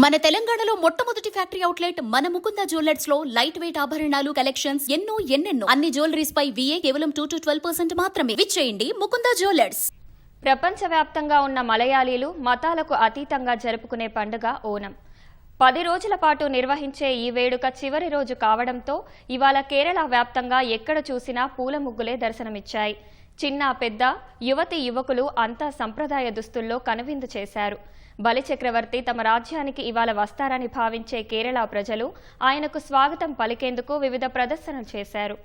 మన తెలంగాణలో మొట్టమొదటి ఫ్యాక్టరీ అవుట్లెట్ మన ముకుంద జ్యువెలర్స్ లో లైట్ వెయిట్ ఆభరణాలు కలెక్షన్స్ ఎన్నెన్నో అన్ని జ్యువెలరీస్ పై VA కేవలం 2 to 12% మాత్రమే. విచ్చేయండి ముకుంద జ్యువెలర్స్. ప్రపంచవ్యాప్తంగా ఉన్న మలయాళీలు మతాలకు అతీతంగా జరుపుకునే పండుగ ఓనం. 10 రోజుల పాటు నిర్వహించే ఈ వేడుక చివరి రోజు కావడంతో ఇవాళ కేరళ వ్యాప్తంగా ఎక్కడ చూసినా పూల ముగ్గులే దర్శనమిచ్చాయి. చిన్న పెద్ద యువతి యువకులు అంతా సంప్రదాయ దుస్తుల్లో కనువిందు చేశారు. బలిచక్రవర్తి తమ రాజ్యానికి ఇవాళ వస్తారని భావించే కేరళ ప్రజలు ఆయనకు స్వాగతం పలికేందుకు వివిధ ప్రదర్శనలు చేశారు.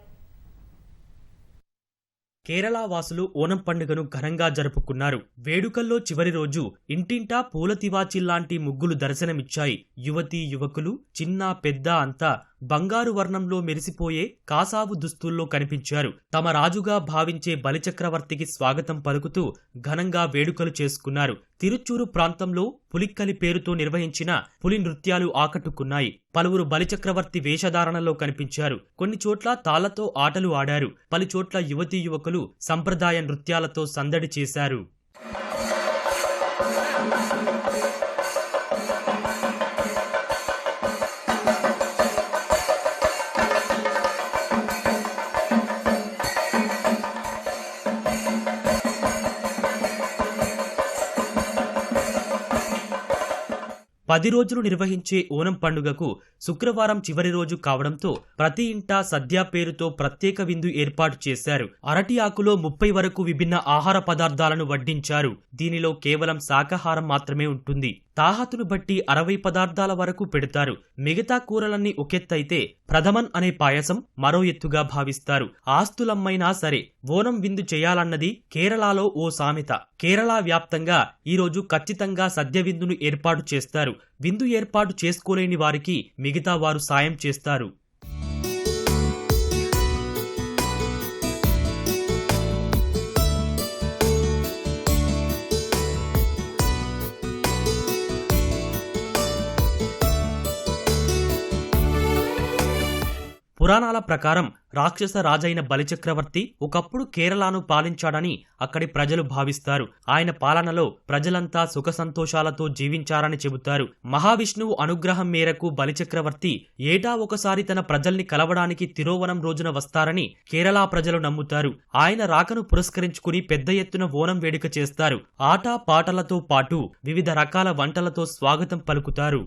కేరళ వాసులు ఓనం పండుగను ఘనంగా జరుపుకున్నారు. వేడుకల్లో చివరి రోజు ఇంటింటా పూల తివాచీల్లాంటి ముగ్గులు దర్శనమిచ్చాయి. యువతీ యువకులు చిన్న పెద్ద అంతా బంగారు వర్ణంలో మెరిసిపోయే కాసావు దుస్తుల్లో కనిపించారు. తమ రాజుగా భావించే బలిచక్రవర్తికి స్వాగతం పలుకుతూ ఘనంగా వేడుకలు చేసుకున్నారు. తిరుచూరు ప్రాంతంలో పులిక్కలి పేరుతో నిర్వహించిన పులి నృత్యాలు ఆకట్టుకున్నాయి. పలువురు బలిచక్రవర్తి వేషధారణలో కనిపించారు. కొన్ని చోట్ల తాళ్లతో ఆటలు ఆడారు. పలుచోట్ల యువతీ యువకులు సంప్రదాయ నృత్యాలతో సందడి చేశారు. పది రోజులు నిర్వహించే ఓనం పండుగకు శుక్రవారం చివరి రోజు కావడంతో ప్రతి ఇంటా సద్య పేరుతో ప్రత్యేక విందు ఏర్పాటు చేశారు. అరటి ఆకులో 30 వరకు విభిన్న ఆహార పదార్థాలను వడ్డించారు. దీనిలో కేవలం శాకాహారం మాత్రమే ఉంటుంది. తాహతును బట్టి 60 పదార్థాల వరకు పెడతారు. మిగతా కూరలన్నీ ఒకెత్తైతే ప్రథమన్ అనే పాయసం మరో ఎత్తుగా భావిస్తారు. ఆస్తులమ్మైనా సరే ఓనం విందు చేయాలన్నది కేరళలో ఓ సామెత. కేరళ వ్యాప్తంగా ఈరోజు ఖచ్చితంగా సద్య విందును ఏర్పాటు చేస్తారు. విందు ఏర్పాటు చేసుకోలేని వారికి మిగతా వారు సాయం చేస్తారు. పురాణాల ప్రకారం రాక్షస రాజైన బలిచక్రవర్తి ఒకప్పుడు కేరళను పాలించాడని అక్కడి ప్రజలు భావిస్తారు. ఆయన పాలనలో ప్రజలంతా సుఖ సంతోషాలతో జీవించారని చెబుతారు. మహావిష్ణువు అనుగ్రహం మేరకు బలిచక్రవర్తి ఏటా ఒకసారి తన ప్రజల్ని కలవడానికి తిరోవనం రోజున వస్తారని కేరళ ప్రజలు నమ్ముతారు. ఆయన రాకను పురస్కరించుకుని పెద్ద ఎత్తున ఓనం వేడుక చేస్తారు. ఆట పాటలతో పాటు వివిధ రకాల వంటలతో స్వాగతం పలుకుతారు.